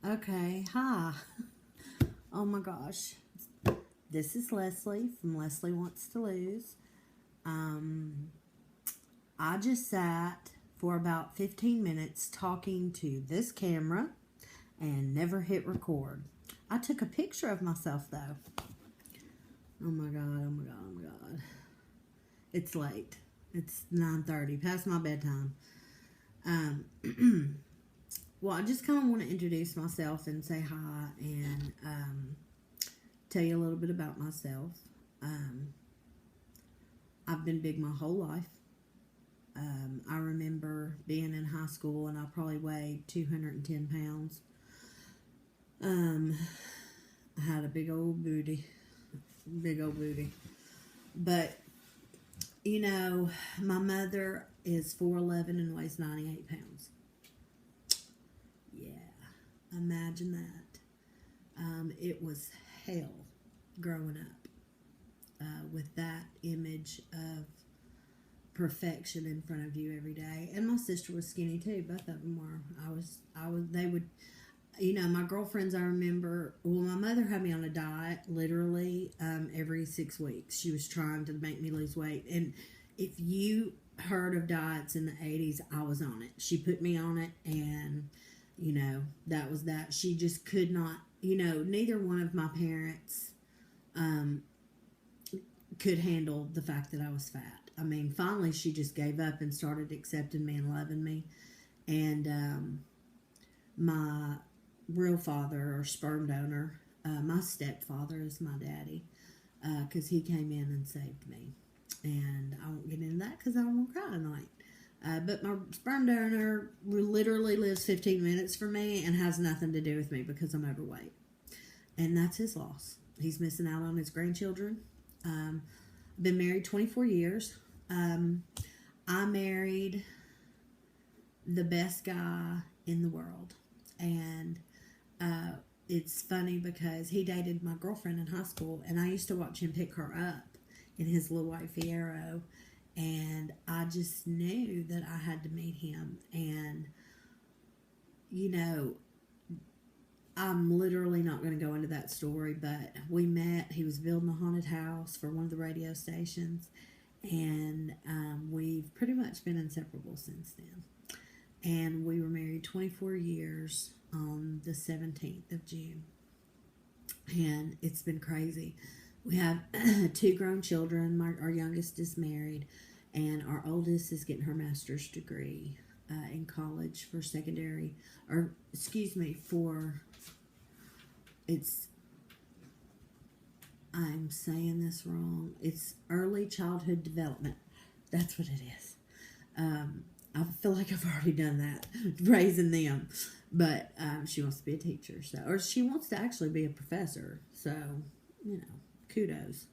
Okay, hi. Oh my gosh. This is Leslie from Leslie Wants to Lose. Um, I just sat for about 15 minutes talking to this camera and never hit record. I took a picture of myself though. Oh my god, oh my god, oh my god. It's late. It's 9:30, past my bedtime. Um, well, I just kind of want to introduce myself and say hi and tell you a little bit about myself. Um, I've been big my whole life. I remember being in high school and I probably weighed 210 pounds. Um, I had a big old booty. Big old booty. But, my mother is 4'11" and weighs 98 pounds. Yeah, imagine that. It was hell growing up with that image of perfection in front of you every day. And my sister was skinny too. Both of them were. They would, my girlfriends, I remember, well, my mother had me on a diet literally every 6 weeks. She was trying to make me lose weight. And if you heard of diets in the 80s, I was on it. She put me on it, and, that was that. She just could not, neither one of my parents could handle the fact that I was fat. I mean, finally, she just gave up and started accepting me and loving me. And my real father or sperm donor, my stepfather is my daddy, because he came in and saved me. And I won't get into that because I won't cry tonight. But my sperm donor literally lives 15 minutes from me and has nothing to do with me because I'm overweight. And that's his loss. He's missing out on his grandchildren. I've been married 24 years. I married the best guy in the world. And it's funny because he dated my girlfriend in high school, and I used to watch him pick her up in his little white Fiero, and I just knew that I had to meet him. And I'm literally not going to go into that story, but we met. He was building a haunted house for one of the radio stations, and we've pretty much been inseparable since then. And we were married 24 years on the 17th of June. And it's been crazy. We have 2 grown children. Our youngest is married, and our oldest is getting her master's degree in college for I'm saying this wrong. It's early childhood development. That's what it is. I feel like I've already done that, raising them. But she wants to be a teacher, or she wants to actually be a professor. So, kudos.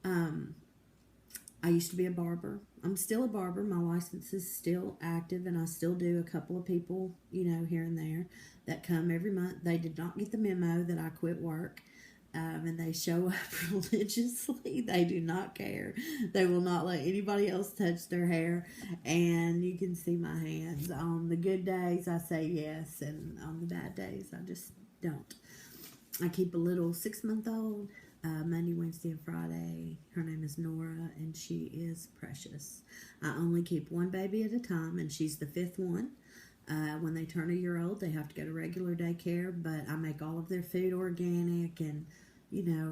I used to be a barber. I'm still a barber. My license is still active, and I still do a couple of people, here and there that come every month. They did not get the memo that I quit work. And they show up religiously. They do not care. They will not let anybody else touch their hair. And you can see my hands. On the good days, I say yes. And on the bad days, I just don't. I keep a little 6-month-old Monday, Wednesday, and Friday. Her name is Nora, and she is precious. I only keep one baby at a time, and she's the 5th one. When they turn a year old, they have to go to regular daycare, but I make all of their food organic and,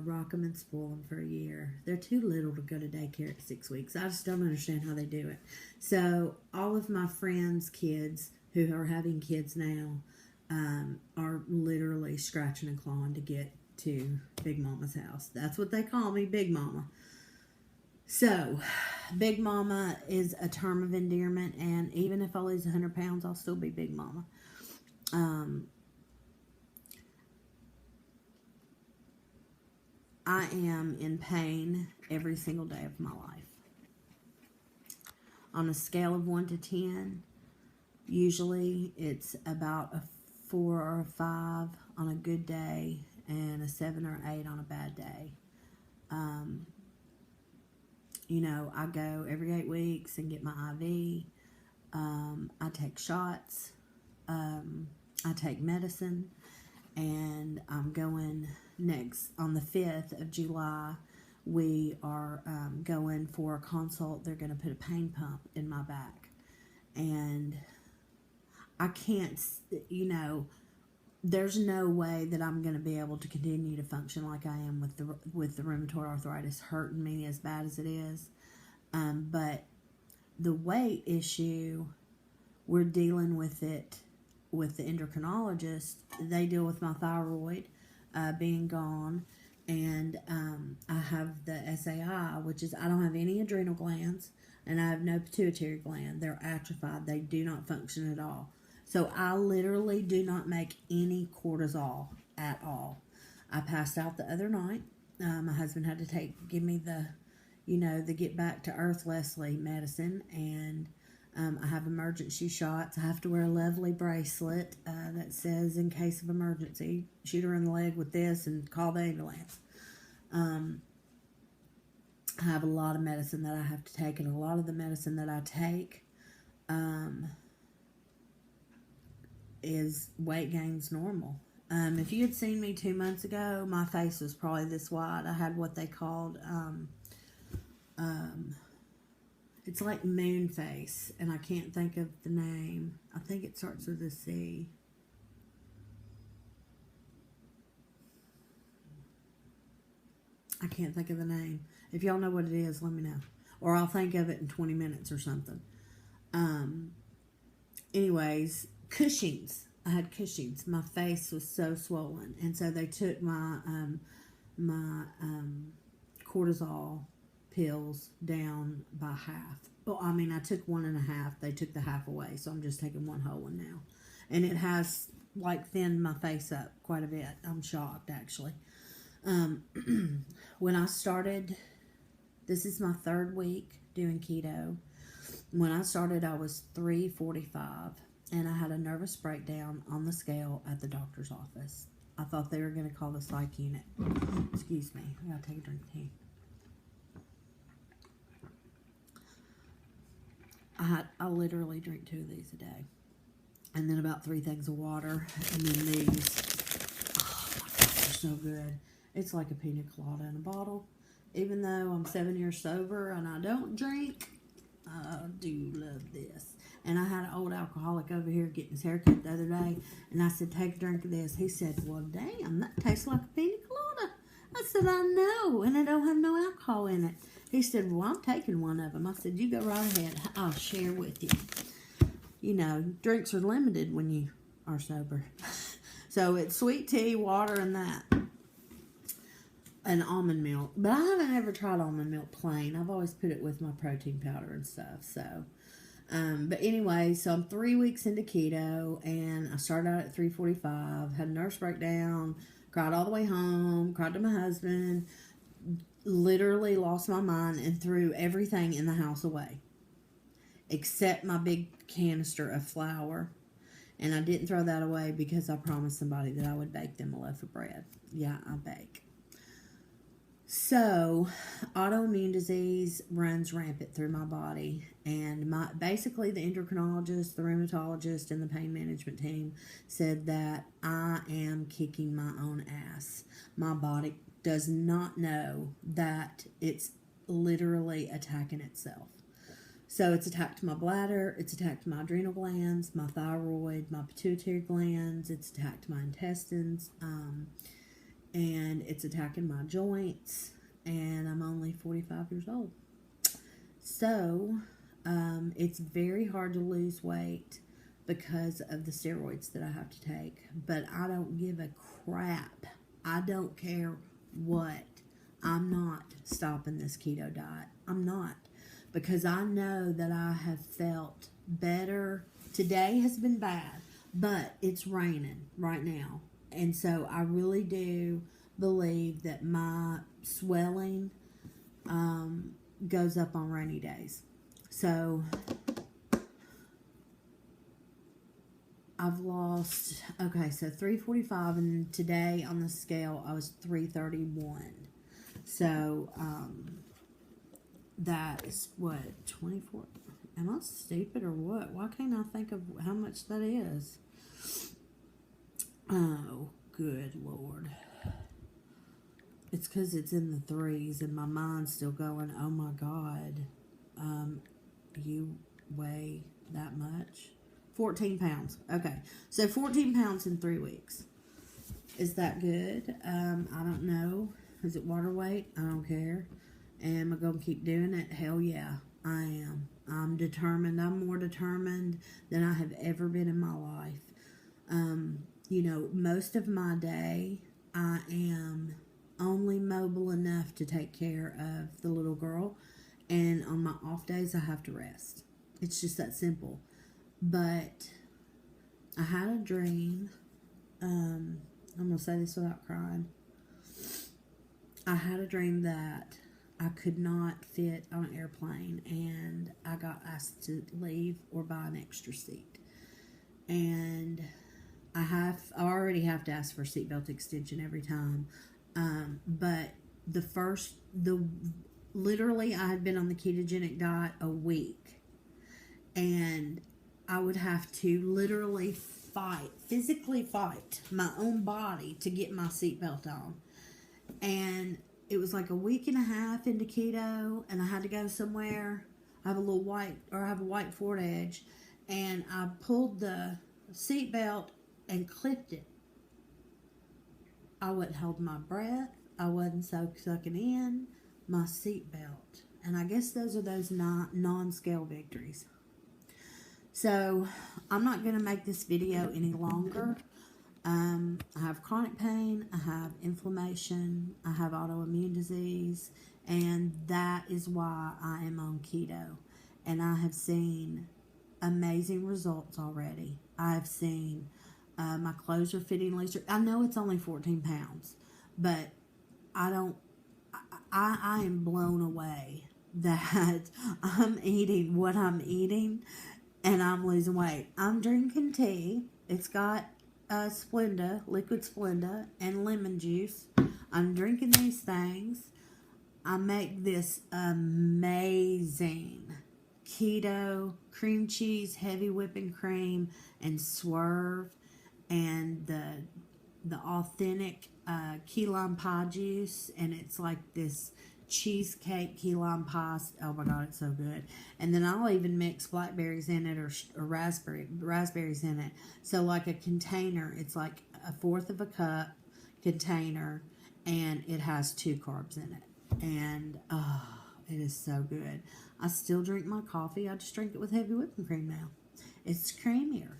rock them and spoil them for a year. They're too little to go to daycare at 6 weeks. I just don't understand how they do it. So all of my friends' kids who are having kids now are literally scratching and clawing to get to Big Mama's house. That's what they call me, Big Mama. So, Big Mama is a term of endearment, and even if I lose 100 pounds, I'll still be Big Mama. I am in pain every single day of my life. On a scale of 1 to 10, usually it's about a 4 or a 5 on a good day, and a 7 or 8 on a bad day. I go every 8 weeks and get my IV. I take shots. I take medicine. and I'm going next on the 5th of July. We are going for a consult. They're going to put a pain pump in my back, and I can't, there's no way that I'm going to be able to continue to function like I am with the rheumatoid arthritis hurting me as bad as it is. But the weight issue, we're dealing with it with the endocrinologist. They deal with my thyroid being gone, and I have the SAI, which is I don't have any adrenal glands, and I have no pituitary gland. They're atrophied. They do not function at all. So I literally do not make any cortisol at all. I passed out the other night. My husband had to give me the get back to earth Leslie medicine, and I have emergency shots. I have to wear a lovely bracelet that says, in case of emergency, shoot her in the leg with this and call the ambulance. I have a lot of medicine that I have to take, and a lot of the medicine that I take is weight gain's normal. If you had seen me 2 months ago, my face was probably this wide. I had what they called, it's like moon face, and I can't think of the name. I think it starts with a C. I can't think of the name. If y'all know what it is, let me know. Or I'll think of it in 20 minutes or something. Anyways, Cushing's. I had Cushing's. My face was so swollen, and so they took my cortisol pills down by half. Well, I mean, I took 1.5. They took the half away, so I'm just taking one whole one now, and it has thinned my face up quite a bit. I'm shocked, actually. When I started, this is my 3rd week doing keto. When I started, I was 345, and I had a nervous breakdown on the scale at the doctor's office. I thought they were going to call the psych unit. Excuse me, I gotta take a drink of tea. I literally drink 2 of these a day, and then about 3 things of water, and then these. Oh my gosh, they're so good. It's like a pina colada in a bottle. Even though I'm 7 years sober and I don't drink, I do love this. And I had an old alcoholic over here getting his hair cut the other day, and I said, take a drink of this. He said, well, damn, that tastes like a pina colada. I said, I know, and it don't have no alcohol in it. He said, well, I'm taking one of them. I said, you go right ahead. I'll share with you. Drinks are limited when you are sober. So it's sweet tea, water, and that. And almond milk. But I haven't ever tried almond milk plain. I've always put it with my protein powder and stuff. So, but anyway, so I'm 3 weeks into keto, and I started out at 345, had a nervous breakdown, cried all the way home, cried to my husband, literally lost my mind and threw everything in the house away except my big canister of flour. And I didn't throw that away because I promised somebody that I would bake them a loaf of bread. Yeah, I bake. So, autoimmune disease runs rampant through my body, and basically the endocrinologist, the rheumatologist, and the pain management team said that I am kicking my own ass. My body does not know that it's literally attacking itself. So it's attacked my bladder, it's attacked my adrenal glands, my thyroid, my pituitary glands, it's attacked my intestines, and it's attacking my joints, and I'm only 45 years old. So, it's very hard to lose weight because of the steroids that I have to take, but I don't give a crap. I don't care what. I'm not stopping this keto diet. I'm not, because I know that I have felt better. Today has been bad, but it's raining right now. And so I really do believe that my swelling goes up on rainy days. So I've lost, so 345, and today on the scale I was 331. So that is what, 24? Am I stupid or what? Why can't I think of how much that is? Oh good Lord. It's because it's in the threes and my mind's still going, oh my God, you weigh that much? 14 pounds. Okay. So 14 pounds in 3 weeks. Is that good? I don't know. Is it water weight? I don't care. Am I going to keep doing it? Hell yeah, I am. I'm determined. I'm more determined than I have ever been in my life. You know, most of my day, I am only mobile enough to take care of the little girl. And on my off days, I have to rest. It's just that simple. But I had a dream. I'm going to say this without crying. I had a dream that I could not fit on an airplane and I got asked to leave or buy an extra seat. And I already have to ask for a seatbelt extension every time. But literally I had been on the ketogenic diet a week and I would have to literally physically fight my own body to get my seatbelt on. And it was like a week and a half into keto, and I had to go somewhere. I have a white Ford Edge, and I pulled the seatbelt and clipped it. I wasn't holding my breath. I wasn't sucking in my seatbelt. And I guess those are those non-scale victories. So I'm not going to make this video any longer. I have chronic pain, I have inflammation, I have autoimmune disease, and that is why I am on keto. And I have seen amazing results already. I have seen my clothes are fitting looser. I know it's only 14 pounds, but I am blown away that I'm eating what I'm eating and I'm losing weight. I'm drinking tea. It's got Splenda, liquid Splenda, and lemon juice. I'm drinking these things. I make this amazing keto cream cheese, heavy whipping cream, and Swerve, and the authentic key lime pie juice, and it's like this cheesecake key lime pie. Oh my God, it's so good. And then I'll even mix blackberries in it or raspberries in it. So like a container, it's like 1/4 of a cup container, and it has 2 carbs in it. And it is so good. I still drink my coffee. I just drink it with heavy whipping cream now. It's creamier.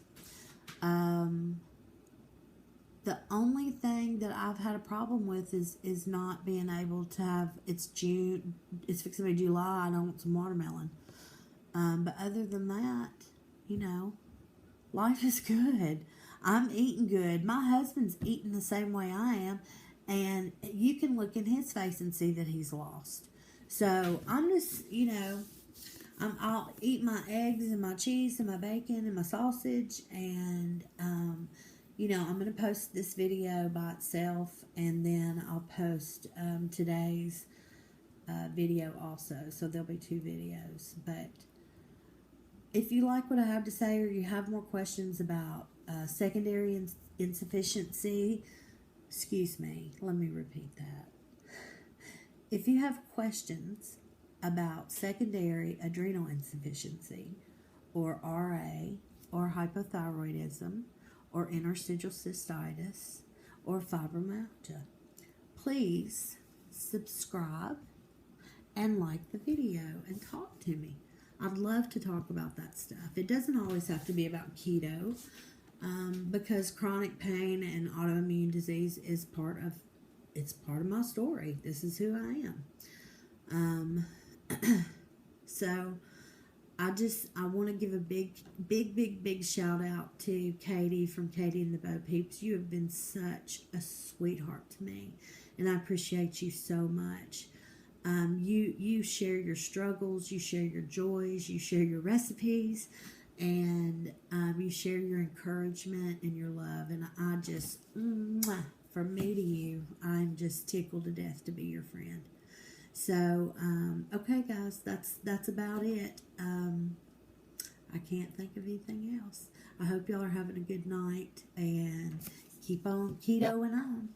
The only thing that I've had a problem with is not being able to have, it's June, it's fixing to be July, and I want some watermelon. But other than that, you know, life is good. I'm eating good. My husband's eating the same way I am, and you can look in his face and see that he's lost. So I'm just, you know, I'll eat my eggs and my cheese and my bacon and my sausage, and you know, I'm going to post this video by itself, and then I'll post today's video also. So there'll be 2 videos. But if you like what I have to say, or you have more questions about secondary insufficiency, excuse me, let me repeat that. If you have questions about secondary adrenal insufficiency, or RA, or hypothyroidism, or interstitial cystitis, or fibromyalgia, please subscribe and like the video and talk to me. I'd love to talk about that stuff. It doesn't always have to be about keto, because chronic pain and autoimmune disease is part of my story. This is who I am. So I want to give a big shout out to Katie from Katie and the Bo Peeps. You have been such a sweetheart to me, and I appreciate you so much. You share your struggles, you share your joys, you share your recipes, and you share your encouragement and your love. And I just, from me to you, I'm just tickled to death to be your friend. So, okay, guys, that's about it. I can't think of anything else. I hope y'all are having a good night, and keep on ketoing on.